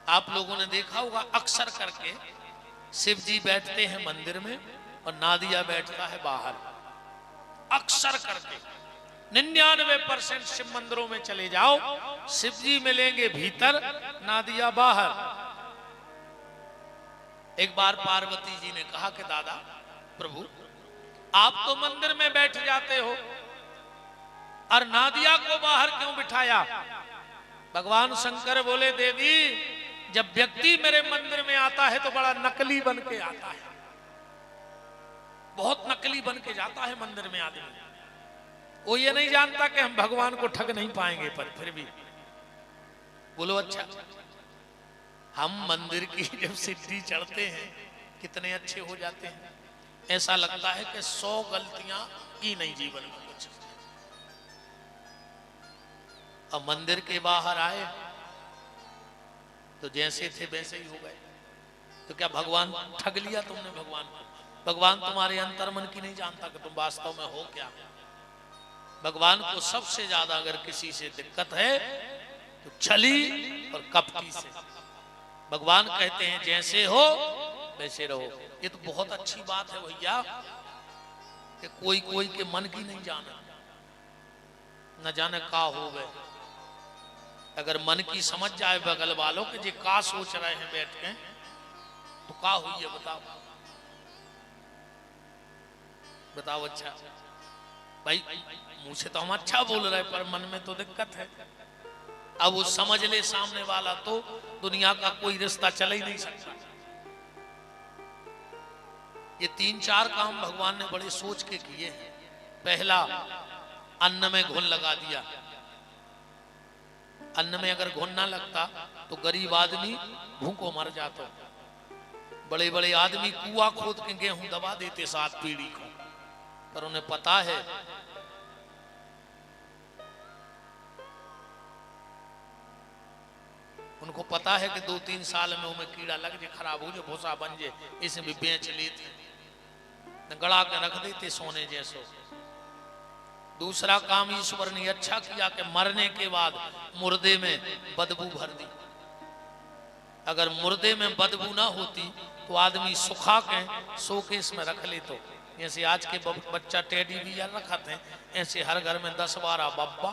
आप लोगों ने देखा होगा अक्सर करके शिव जी बैठते हैं मंदिर में और नादिया बैठता है बाहर। अक्सर करके 99% शिव मंदिरों में चले जाओ, शिव जी मिलेंगे भीतर, नादिया बाहर। एक बार पार्वती जी ने कहा कि दादा प्रभु आप तो मंदिर में बैठ जाते हो और नादिया को बाहर क्यों बिठाया? भगवान शंकर बोले देवी जब व्यक्ति मेरे मंदिर में आता है तो बड़ा नकली बन के आता है, बहुत नकली बन के जाता है मंदिर में आदमी। वो ये नहीं जानता कि हम भगवान को ठग नहीं पाएंगे, पर फिर भी बोलो अच्छा। हम मंदिर की जब सीढ़ी चढ़ते हैं कितने अच्छे हो जाते हैं, ऐसा लगता है कि 100 गलतियां की नहीं जीवन में कुछ। अब मंदिर के बाहर आए तो जैसे थे वैसे ही हो गए। तो क्या भगवान ठग लिया तुमने भगवान को? भगवान तुम्हारे अंतर मन की नहीं जानता कि तुम वास्तव में हो क्या। भगवान को सबसे ज्यादा अगर किसी से दिक्कत है तो छली और कपटी से। भगवान कहते हैं जैसे हो वैसे रहो। ये तो बहुत अच्छी बात है भैया कि कोई कोई के मन की नहीं जाना, न जाने का हो गए। अगर मन की समझ जाए बगल वालों के जे का सोच रहे हैं बैठ के तो का हुई है बताओ, बताओ अच्छा भाई। मुंह से तो हम अच्छा बोल रहे पर मन में तो दिक्कत है। अब वो समझ ले सामने वाला तो दुनिया का कोई रिश्ता चल ही नहीं सकता। ये 3-4 काम भगवान ने बड़े सोच के किए हैं। पहला, अन्न में घुन लगा दिया। अन्न में अगर घुन ना लगता तो गरीब आदमी भूखों मर जाता। बड़े बड़े आदमी कुआं खोद के गेहूं दबा देते 7 पीढ़ी को, पर उन्हें पता है उनको पता है कि 2-3 साल में उन्हें कीड़ा लग जाए, खराब हो जाए, भूसा बन जाए, इसे भी बेच लेते, गड़ा के रख देते सोने जैसो। दूसरा काम ईश्वर ने अच्छा किया कि मरने के बाद मुर्दे में बदबू भर दी। अगर मुर्दे में बदबू ना होती तो आदमी सुखा के शोकेस में रख ले। तो जैसे आज के बच्चा टेडी बियर रखते हैं, ऐसे हर घर में 10-12 बब्बा,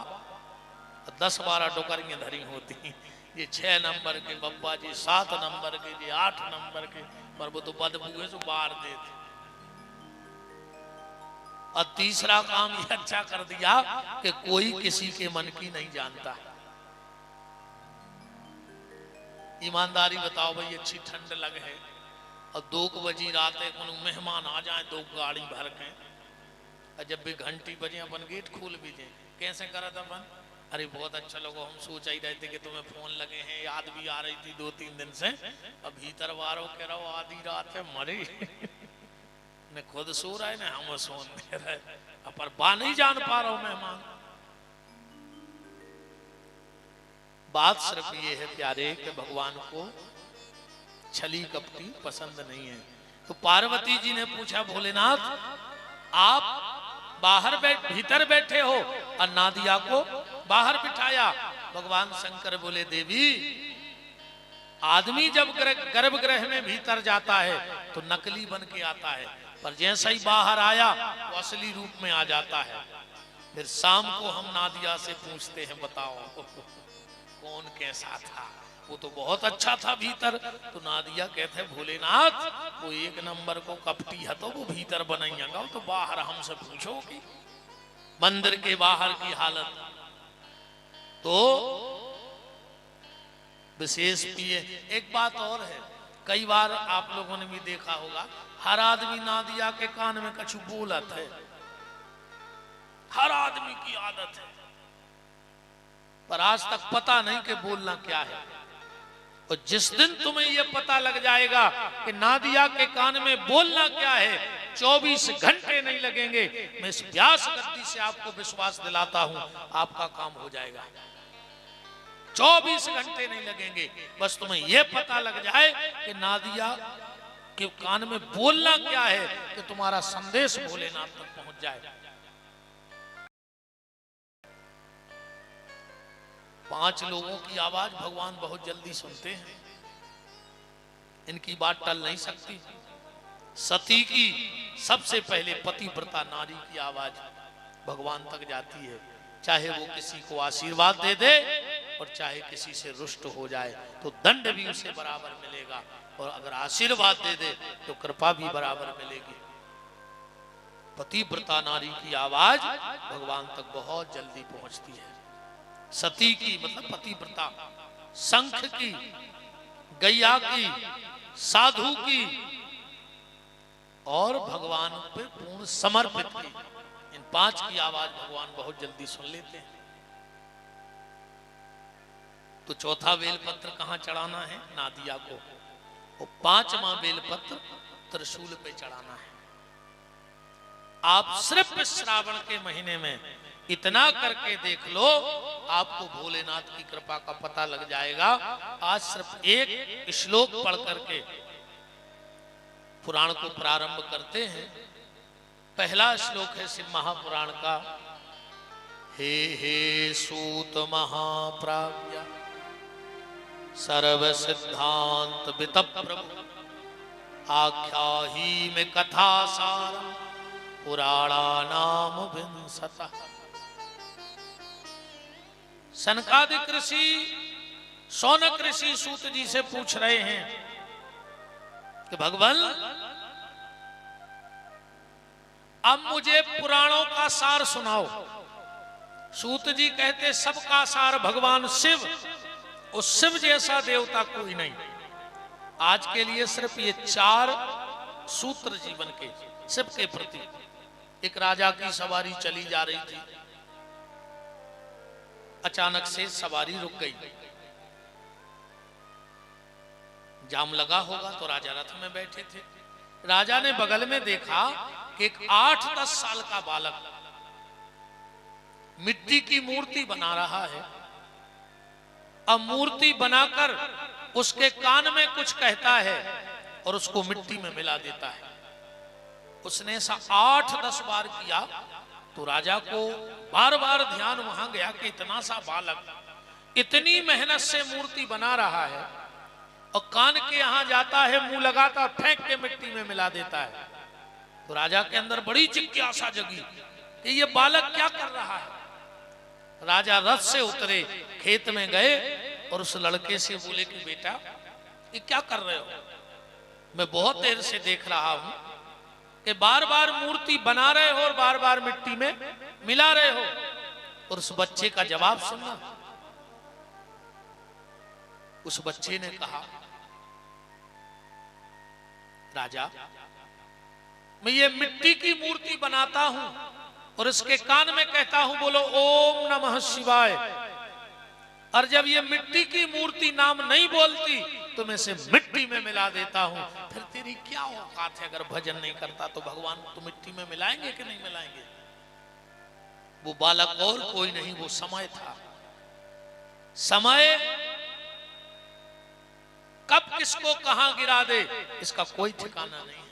10-12 डोकरियां धरी होती। ये 6 नंबर के बब्बा जी, 7 नंबर के जी, 8 नंबर के, पर वो तो बदबू है तो बार देते। और तीसरा काम ये अच्छा कर दिया कि कोई किसी के मन की नहीं जानता। ईमानदारी बताओ भाई, अच्छी ठंड लगे है और 2 बजे रात को मेहमान आ जाए 2 गाड़ी भर के, और जब भी घंटी बजे अपन गेट खोल भी दें, कैसे करा था अपन? अरे बहुत अच्छा लोगों, हम सोच ही रहे थे कि तुम्हें फोन लगे हैं, याद भी आ रही थी 2-3 दिन से। अब भीतर वारों कह रहा हो आधी रात है मरे ने खुद सो रहा है ना हम सोन दे रहे, पर बा नहीं जान पा रहा हूं मेहमान। बात सिर्फ ये है प्यारे कि भगवान को छली कपटी पसंद नहीं है। तो पार्वती जी ने पूछा भोलेनाथ आप बाहर भीतर बैठे हो और नादिया को बाहर बिठाया। भगवान शंकर बोले देवी आदमी जब गर्भगृह में भीतर जाता है तो नकली बन के आता है, पर जैसा ही बाहर आया वो असली रूप में आ जाता है। फिर शाम को हम नादिया से पूछते हैं बताओ कौन कैसा था? वो तो बहुत अच्छा था भीतर। तो नादिया कहते भोलेनाथ वो 1 नंबर को कपटी है तो वो भीतर बनाइएगा, तो बाहर हमसे पूछोगी मंदिर के बाहर की हालत। तो विशेष पिए। एक बात और है, कई बार आप लोगों ने भी देखा होगा हर आदमी नादिया के कान में कछु बोलत है, हर आदमी की आदत है, पर आज तक पता नहीं कि बोलना क्या है। और जिस दिन तुम्हें यह पता लग जाएगा कि नादिया के कान में बोलना क्या है, 24 घंटे नहीं लगेंगे। मैं इस व्यास गद्दी से आपको विश्वास दिलाता हूं, आपका काम हो जाएगा। 24 घंटे नहीं लगेंगे, बस तुम्हें यह पता लग जाए कि नादिया के कान में बोलना क्या है कि तुम्हारा संदेश भोलेनाथ तक पहुंच जाए। 5 लोगों की आवाज भगवान बहुत जल्दी सुनते हैं। इनकी बात टल नहीं सकती। सती की सबसे पहले पतिव्रता नारी की आवाज भगवान तक जाती है, चाहे वो किसी को आशीर्वाद दे दे और चाहे किसी से रुष्ट हो जाए तो दंड भी उसे बराबर मिलेगा, और अगर आशीर्वाद दे दे तो कृपा भी बराबर मिलेगी। पतिव्रता नारी की आवाज भगवान तक बहुत जल्दी पहुंचती है। सती की मतलब पतिव्रता, शंख की, गैया की, साधु की और भगवान पे पूर्ण समर्पित की, इन 5 की आवाज भगवान बहुत जल्दी सुन लेते हैं। तो चौथा बेलपत्र कहां चढ़ाना है? नादिया को। और 5वां बेलपत्र त्रिशूल पे चढ़ाना है। आप सिर्फ श्रावण के महीने में इतना करके देख लो, आपको भोलेनाथ की कृपा का पता लग जाएगा। आज सिर्फ एक श्लोक पढ़ करके पुराण को प्रारंभ करते हैं। पहला श्लोक है शिव महापुराण का। हे हे सूत महाप्राज्ञ सर्व सिद्धांत वित प्रभु, आख्या ही में कथा सार पुराणा नाम विंसता। सनकादिक ऋषि शौनक ऋषि सूत जी से पूछ रहे हैं कि भगवान अब मुझे पुराणों का सार सुनाओ। सूत जी कहते सबका सार भगवान शिव, उस शिव जैसा देवता कोई नहीं। आज के लिए सिर्फ ये 4 सूत्र जीवन के शिव के प्रति। एक राजा की सवारी चली जा रही थी, अचानक से सवारी रुक गई। जाम लगा होगा तो राजा रथ में बैठे थे। राजा ने बगल में देखा कि एक 8-10 साल का बालक मिट्टी की मूर्ति बना रहा है। अब मूर्ति बनाकर उसके कान में कुछ कहता है और उसको मिट्टी में मिला देता है। उसने ऐसा 8-10 बार किया तो राजा को बार बार ध्यान वहां गया कि इतना सा बालक इतनी मेहनत से मूर्ति बना रहा है और कान के यहां जाता है, मुंह लगाता, फेंक के मिट्टी में मिला देता है। तो राजा के अंदर बड़ी जिज्ञासा जगी कि ये बालक क्या कर रहा है। राजा रथ से उतरे, खेत में गए और उस लड़के से बोले कि बेटा ये क्या कर रहे हो? मैं बहुत देर से देख रहा हूं कि बार बार मूर्ति बना रहे हो और बार बार मिट्टी में मिला रहे हो। और उस बच्चे का जवाब सुनना। उस बच्चे ने कहा, राजा मैं ये मिट्टी की मूर्ति बनाता हूं और इसके कान में कहता हूं बोलो ओम नमः शिवाय, और जब ये मिट्टी की मूर्ति नाम नहीं बोलती तो मैं इसे मिट्टी में मिला देता हूं। फिर तेरी क्या औकात है? अगर भजन नहीं करता तो भगवान तो मिट्टी में मिलाएंगे कि नहीं मिलाएंगे? वो बालक और कोई नहीं, वो समय था। समय कब किसको कहां गिरा दे इसका कोई ठिकाना नहीं है।